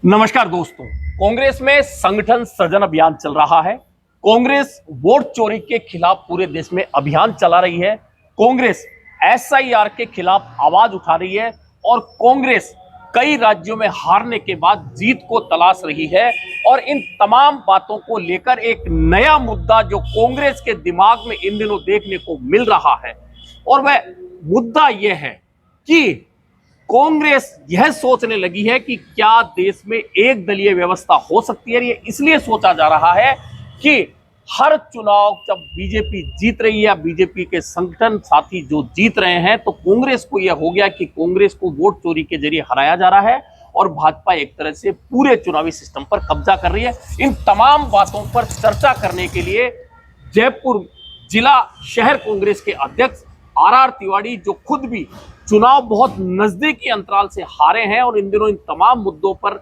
नमस्कार दोस्तों। कांग्रेस में संगठन सृजन अभियान चल रहा है। कांग्रेस वोट चोरी के खिलाफ पूरे देश में अभियान चला रही है। कांग्रेस एसआईआर के खिलाफ आवाज उठा रही है और कांग्रेस कई राज्यों में हारने के बाद जीत को तलाश रही है। और इन तमाम बातों को लेकर एक नया मुद्दा जो कांग्रेस के दिमाग में इन दिनों देखने को मिल रहा है, और वह मुद्दा यह है कि कांग्रेस यह सोचने लगी है कि क्या देश में एक दलीय व्यवस्था हो सकती है। ये इसलिए सोचा जा रहा है कि हर चुनाव जब बीजेपी जीत रही है या बीजेपी के संगठन साथी जो जीत रहे हैं, तो कांग्रेस को यह हो गया कि कांग्रेस को वोट चोरी के जरिए हराया जा रहा है और भाजपा एक तरह से पूरे चुनावी सिस्टम पर कब्जा कर रही है। इन तमाम बातों पर चर्चा करने के लिए जयपुर जिला शहर कांग्रेस के अध्यक्ष आर तिवारी, जो खुद भी चुनाव बहुत नजदीकी अंतराल से हारे हैं और इन दिनों इन तमाम मुद्दों पर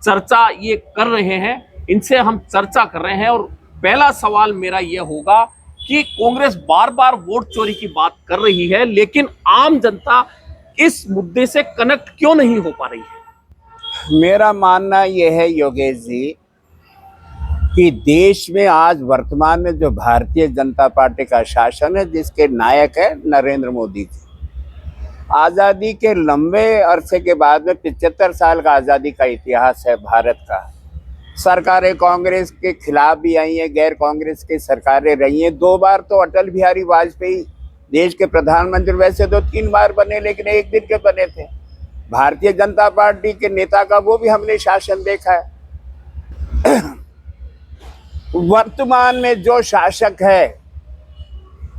चर्चा ये कर रहे हैं, इनसे हम चर्चा कर रहे हैं। और पहला सवाल मेरा यह होगा कि कांग्रेस बार बार वोट चोरी की बात कर रही है, लेकिन आम जनता इस मुद्दे से कनेक्ट क्यों नहीं हो पा रही है? मेरा मानना यह है योगेश जी कि देश में आज वर्तमान में जो भारतीय जनता पार्टी का शासन है, जिसके नायक है नरेंद्र मोदी जी, आज़ादी के लंबे अरसे के बाद में 75 साल का आज़ादी का इतिहास है भारत का। सरकारें कांग्रेस के खिलाफ भी आई हैं, गैर कांग्रेस की सरकारें रही हैं। 2 बार तो अटल बिहारी वाजपेयी देश के प्रधानमंत्री, वैसे तो 3 बार बने लेकिन एक दिन के बने थे। भारतीय जनता पार्टी के नेता का वो भी हमने शासन देखा है। वर्तमान में जो शासक है,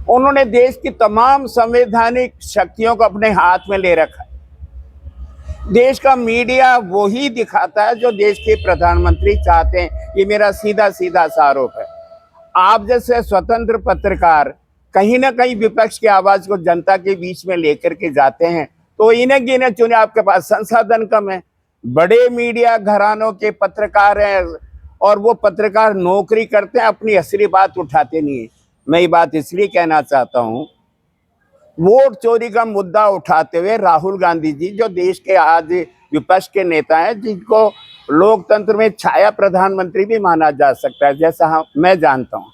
उन्होंने देश की तमाम संवैधानिक शक्तियों को अपने हाथ में ले रखा है। देश का मीडिया वही दिखाता है जो देश के प्रधानमंत्री चाहते हैं। ये मेरा सीधा सीधा सा आरोप है। आप जैसे स्वतंत्र पत्रकार कहीं ना कहीं विपक्ष की आवाज को जनता के बीच में लेकर के जाते हैं, तो इन्हें गिने चुने आपके पास संसाधन कम है। बड़े मीडिया घरानों के पत्रकार हैं और वो पत्रकार नौकरी करते हैं, अपनी असली बात उठाते नहीं है। मैं ये बात इसलिए कहना चाहता हूं, वोट चोरी का मुद्दा उठाते हुए राहुल गांधी जी, जो देश के आज विपक्ष के नेता हैं, जिनको लोकतंत्र में छाया प्रधानमंत्री भी माना जा सकता है, जैसा मैं जानता हूं,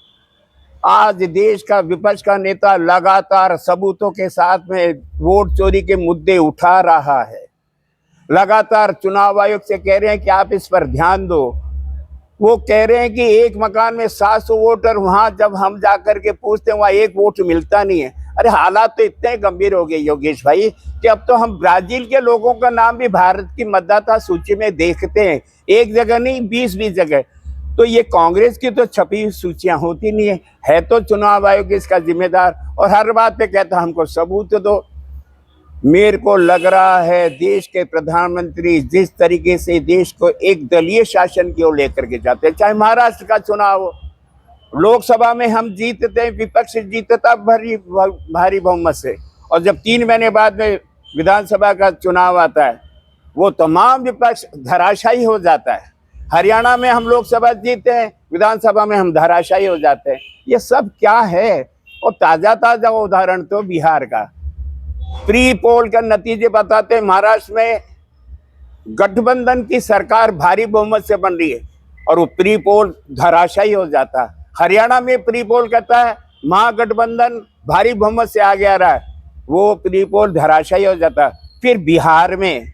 आज देश का विपक्ष का नेता लगातार सबूतों के साथ में वोट चोरी के मुद्दे उठा रहा है। लगातार चुनाव आयोग से कह रहे हैं कि आप इस पर ध्यान दो। वो कह रहे हैं कि एक मकान में 700 वोटर, वहां जब हम जाकर के पूछते हैं वहां एक वोट मिलता नहीं है। अरे हालात तो इतने गंभीर हो गए योगेश भाई कि अब तो हम ब्राजील के लोगों का नाम भी भारत की मतदाता सूची में देखते हैं, एक जगह नहीं 20-20 जगह। तो ये कांग्रेस की तो छपी सूचियां होती नहीं है तो चुनाव आयोग इसका जिम्मेदार, और हर बात पे कहता हमको सबूत दो। मेरे को लग रहा है देश के प्रधानमंत्री जिस तरीके से देश को एक दलीय शासन की ओर लेकर के जाते हैं, चाहे महाराष्ट्र का चुनाव हो, लोकसभा में हम जीतते, विपक्ष जीतता भारी बहुमत से, और जब 3 महीने बाद में विधानसभा का चुनाव आता है, वो तमाम विपक्ष धराशायी हो जाता है। हरियाणा में हम लोकसभा जीतते हैं, विधानसभा में हम धराशायी हो जाते हैं। ये सब क्या है? और ताजा उदाहरण तो बिहार का प्री पोल का नतीजे बताते हैं। महाराष्ट्र में गठबंधन की सरकार भारी बहुमत से बन रही है और वो प्री पोल धराशायी हो जाता है। हरियाणा में प्री पोल कहता है महागठबंधन भारी बहुमत से आ गया रहा है, वो प्री पोल धराशायी हो जाता है। फिर बिहार में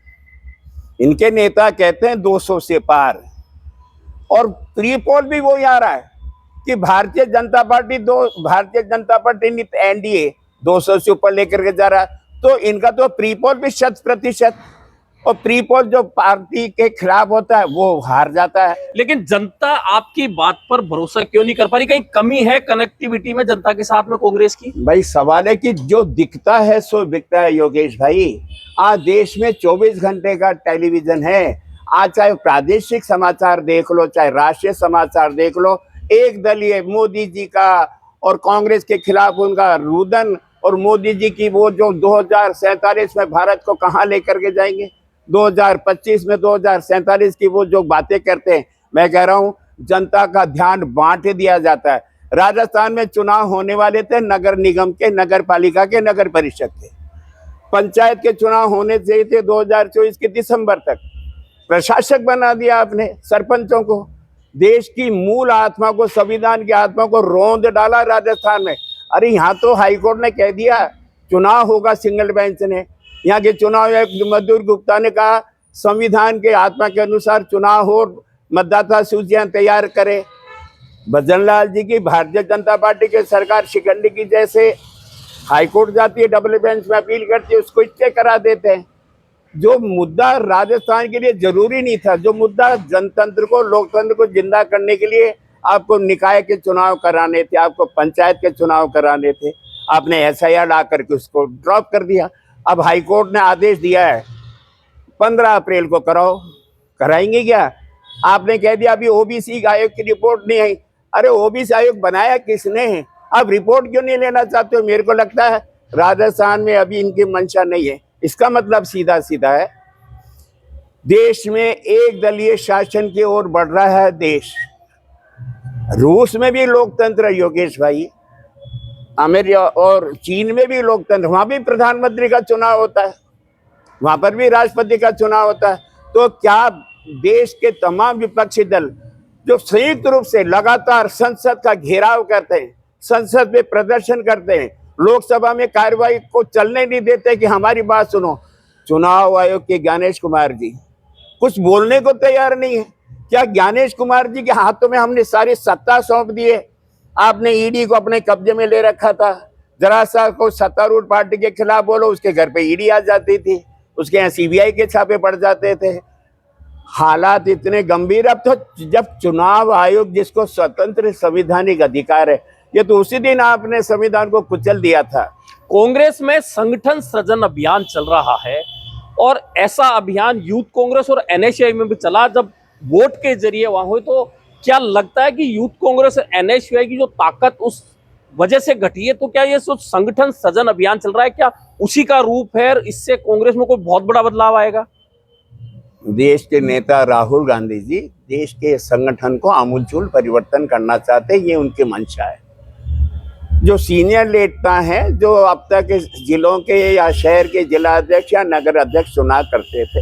इनके नेता कहते हैं 200 से पार, और प्री पोल भी वही आ रहा है कि भारतीय जनता पार्टी एनडीए 200 से ऊपर लेकर के जा रहा है। तो इनका तो प्री पोल भी 100%, और प्री पोल जो पार्टी के खिलाफ होता है वो हार जाता है। लेकिन जनता आपकी बात पर भरोसा क्यों नहीं कर पा रही? कहीं कमी है कनेक्टिविटी में जनता के साथ में कांग्रेस की? भाई सवाल है कि जो दिखता है सो बिकता है योगेश भाई। आज देश में 24 घंटे का टेलीविजन है। आज चाहे प्रादेशिक समाचार देख लो, चाहे राष्ट्रीय समाचार देख लो, एक दलीय मोदी जी का और कांग्रेस के खिलाफ उनका रुदन, और मोदी जी की वो जो 2047 में भारत को कहाँ लेकर के जाएंगे, 2025 में 2047 की वो जो बातें करते हैं। मैं कह रहा हूँ जनता का ध्यान बांट दिया जाता है। राजस्थान में चुनाव होने वाले थे नगर निगम के, नगर पालिका के, नगर परिषद के। पंचायत के चुनाव होने चाहिए थे 2024 के दिसंबर तक, प्रशासक बना दिया आपने सरपंचों को। देश की मूल आत्मा को, संविधान की आत्मा को रौंद डाला राजस्थान में। अरे यहाँ तो हाईकोर्ट ने कह दिया चुनाव होगा, सिंगल बेंच ने। यहाँ के चुनाव आयुक्त मधुर गुप्ता ने कहा संविधान के आत्मा के अनुसार चुनाव हो, मतदाता सूचियां तैयार करे। भजनलाल जी की भारतीय जनता पार्टी की सरकार शिकंडी की जैसे हाईकोर्ट जाती है, डबल बेंच में अपील करती है, उसको स्टे करा देते हैं। जो मुद्दा राजस्थान के लिए जरूरी नहीं था, जो मुद्दा जनतंत्र को, लोकतंत्र को जिंदा करने के लिए आपको निकाय के चुनाव कराने थे, आपको पंचायत के चुनाव कराने थे, आपने SIR ला करके उसको ड्रॉप कर दिया। अब हाईकोर्ट ने आदेश दिया है 15 अप्रैल को कराओ, कराएंगे क्या? आपने कह दिया अभी OBC आयोग की रिपोर्ट नहीं आई। अरे OBC आयोग बनाया किसने? आप रिपोर्ट क्यों नहीं लेना चाहते हो? मेरे को लगता है राजस्थान में अभी इनकी मंशा नहीं है। इसका मतलब सीधा सीधा है, देश में एक दलीय शासन की ओर बढ़ रहा है देश। रूस में भी लोकतंत्र है योगेश भाई, अमेरिका और चीन में भी लोकतंत्र, वहां भी प्रधानमंत्री का चुनाव होता है, वहां पर भी राष्ट्रपति का चुनाव होता है। तो क्या देश के तमाम विपक्षी दल जो संयुक्त रूप से लगातार संसद का घेराव करते हैं, संसद में प्रदर्शन करते हैं, लोकसभा में कार्यवाही को चलने नहीं देते कि हमारी बात सुनो, चुनाव आयोग के ज्ञानेश कुमार जी कुछ बोलने को तैयार नहीं है? क्या ज्ञानेश कुमार जी के हाथों में हमने सारी सत्ता सौंप दी है? आपने ED को अपने कब्जे में ले रखा था। जरा सा को सत्तारूढ़ पार्टी के खिलाफ बोलो, उसके घर पे ED आ जाती थी, उसके यहाँ CBI के छापे पड़ जाते थे। हालात इतने गंभीर। अब तो जब चुनाव आयोग जिसको स्वतंत्र संवैधानिक अधिकार है, ये तो उसी दिन आपने संविधान को कुचल दिया था। कांग्रेस में संगठन सृजन अभियान चल रहा है और ऐसा अभियान यूथ कांग्रेस और NSUI में भी चला जब वोट के जरिए वहां हुए। तो क्या लगता है कि यूथ कांग्रेस और NSUI की जो ताकत उस वजह से घटी है, तो क्या ये संगठन सृजन अभियान चल रहा है, क्या उसी का रूप है? इससे कांग्रेस में कोई बहुत बड़ा बदलाव आएगा? देश के नेता राहुल गांधी जी देश के संगठन को आमूलचूल परिवर्तन करना चाहते हैं, ये उनकी मंशा है। जो सीनियर नेता हैं, जो अब तक जिलों के या शहर के जिला अध्यक्ष या नगर अध्यक्ष चुना करते थे,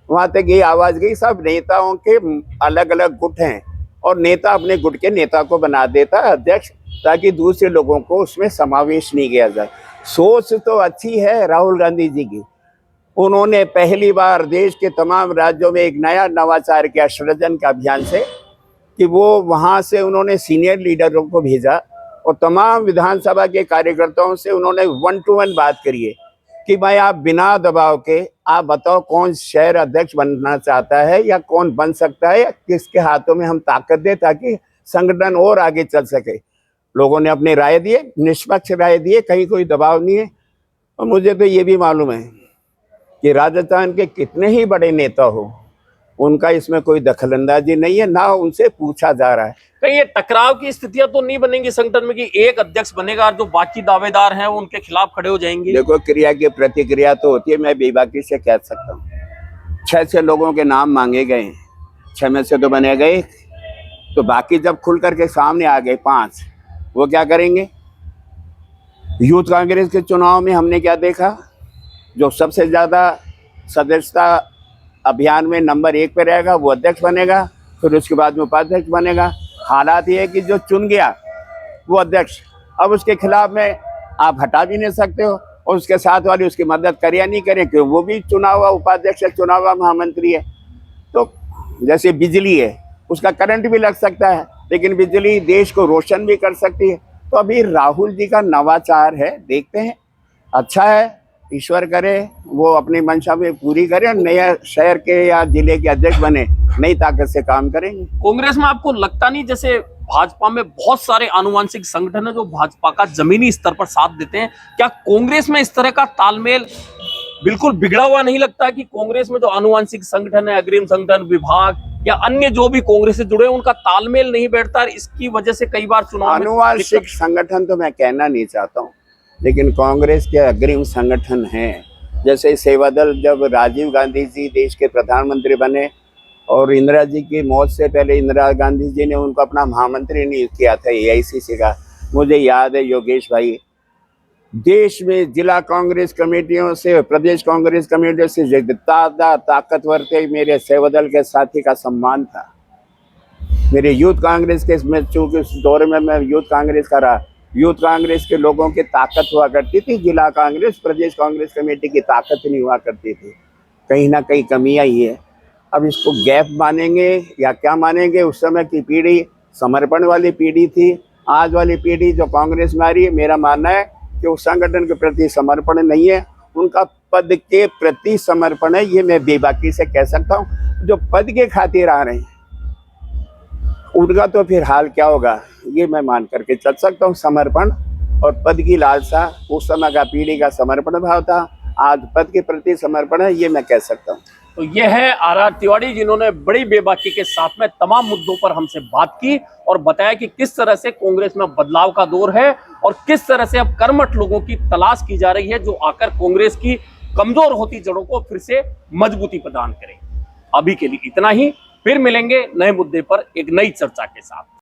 वहां तक ये आवाज गई सब नेताओं के अलग अलग गुट हैं और नेता अपने गुट के नेता को बना देता है अध्यक्ष, ताकि दूसरे लोगों को उसमें समावेश नहीं किया जाए। सोच तो अच्छी है राहुल गांधी जी की। उन्होंने पहली बार देश के तमाम राज्यों में एक नया नवाचार किया सृजन के अभियान से, कि वो वहाँ से उन्होंने सीनियर लीडरों को भेजा और तमाम विधानसभा के कार्यकर्ताओं से उन्होंने 1-to-1 बात करी है कि भाई आप बिना दबाव के आप बताओ कौन शहर अध्यक्ष बनना चाहता है या कौन बन सकता है, या किसके हाथों में हम ताकत दे ताकि संगठन और आगे चल सके। लोगों ने अपनी राय दिए, निष्पक्ष राय दिए, कहीं कोई दबाव नहीं है। और मुझे तो ये भी मालूम है कि राजस्थान के कितने ही बड़े नेता हो, उनका इसमें कोई दखलंदाजी नहीं है, ना उनसे पूछा जा रहा है। कहीं ये टकराव की स्थितियां तो नहीं बनेंगी संगठन में कि एक अध्यक्ष बनेगा और जो बाकी दावेदार हैं वो उनके खिलाफ खड़े हो जाएंगे? देखो, क्रिया की प्रतिक्रिया तो होती है। मैं बेबाकी से कह सकता हूँ 6 लोगों के नाम मांगे गए, 6 में से तो बने गए, तो बाकी जब खुल करके सामने आ गए 5, वो क्या करेंगे? यूथ कांग्रेस के चुनाव में हमने क्या देखा? जो सबसे ज्यादा सदस्यता अभियान में नंबर 1 पे रहेगा वो अध्यक्ष बनेगा, फिर उसके बाद में उपाध्यक्ष बनेगा। हालात ये है कि जो चुन गया वो अध्यक्ष, अब उसके खिलाफ में आप हटा भी नहीं सकते हो, और उसके साथ वाले उसकी मदद करे या नहीं करे, क्योंकि वो भी चुना हुआ उपाध्यक्ष है, चुना हुआ महामंत्री है। तो जैसे बिजली है, उसका करंट भी लग सकता है, लेकिन बिजली देश को रोशन भी कर सकती है। तो अभी राहुल जी का नवाचार है, देखते हैं, अच्छा है, ईश्वर करे वो अपनी मंशा में पूरी करे और नया शहर के या जिले के अध्यक्ष बने, नई ताकत से काम करेंगे। कांग्रेस में आपको लगता नहीं, जैसे भाजपा में बहुत सारे आनुवंशिक संगठन है जो भाजपा का जमीनी स्तर पर साथ देते हैं, क्या कांग्रेस में इस तरह का तालमेल बिल्कुल बिगड़ा हुआ नहीं लगता कि कांग्रेस में जो आनुवंशिक संगठन है, अग्रिम संगठन, विभाग या अन्य जो भी कांग्रेस से जुड़े हैं, उनका तालमेल नहीं बैठता, इसकी वजह से कई बार चुनाव में आनुवंशिक संगठन तो मैं कहना नहीं चाहता हूँ, लेकिन कांग्रेस के अग्रिम संगठन हैं। जैसे सेवादल, जब राजीव गांधी जी देश के प्रधानमंत्री बने और इंदिरा जी की मौत से पहले इंदिरा गांधी जी ने उनको अपना महामंत्री नियुक्त किया था AICC का, मुझे याद है योगेश भाई, देश में जिला कांग्रेस कमेटियों से, प्रदेश कांग्रेस कमेटियों से ज्यादा ताकतवर थे मेरे सेवादल के साथी का सम्मान था। मेरे यूथ कांग्रेस के, में चूंकि उस दौर में मैं यूथ कांग्रेस का रहा, यूथ कांग्रेस के लोगों की ताकत हुआ करती थी, जिला कांग्रेस प्रदेश कांग्रेस कमेटी की ताकत नहीं हुआ करती थी। कहीं ना कहीं कमी आई है। अब इसको गैप मानेंगे या क्या मानेंगे? उस समय की पीढ़ी समर्पण वाली पीढ़ी थी। आज वाली पीढ़ी जो कांग्रेस में आ रही है, मेरा मानना है कि उस संगठन के प्रति समर्पण नहीं है, उनका पद के प्रति समर्पण है। ये मैं बेबाकी से कह सकता हूँ। जो पद के खातिर आ रहे हैं उनका तो फिर हाल क्या होगा, ये मैं मान करके चल सकता हूँ। समर्पण और पद की लालसा, उस समय का पीढ़ी का समर्पण भाव था, आज पद के प्रति समर्पण है, ये मैं कह सकता हूँ। तो ये है आर तिवारी, जिन्होंने बड़ी बेबाकी के साथ में तमाम मुद्दों पर हमसे बात की और बताया कि किस तरह से कांग्रेस में बदलाव का दौर है और किस तरह से अब कर्मठ लोगों की तलाश की जा रही है जो आकर कांग्रेस की कमजोर होती जड़ों को फिर से मजबूती प्रदान करें। अभी के लिए इतना ही, फिर मिलेंगे नए मुद्दे पर एक नई चर्चा के साथ।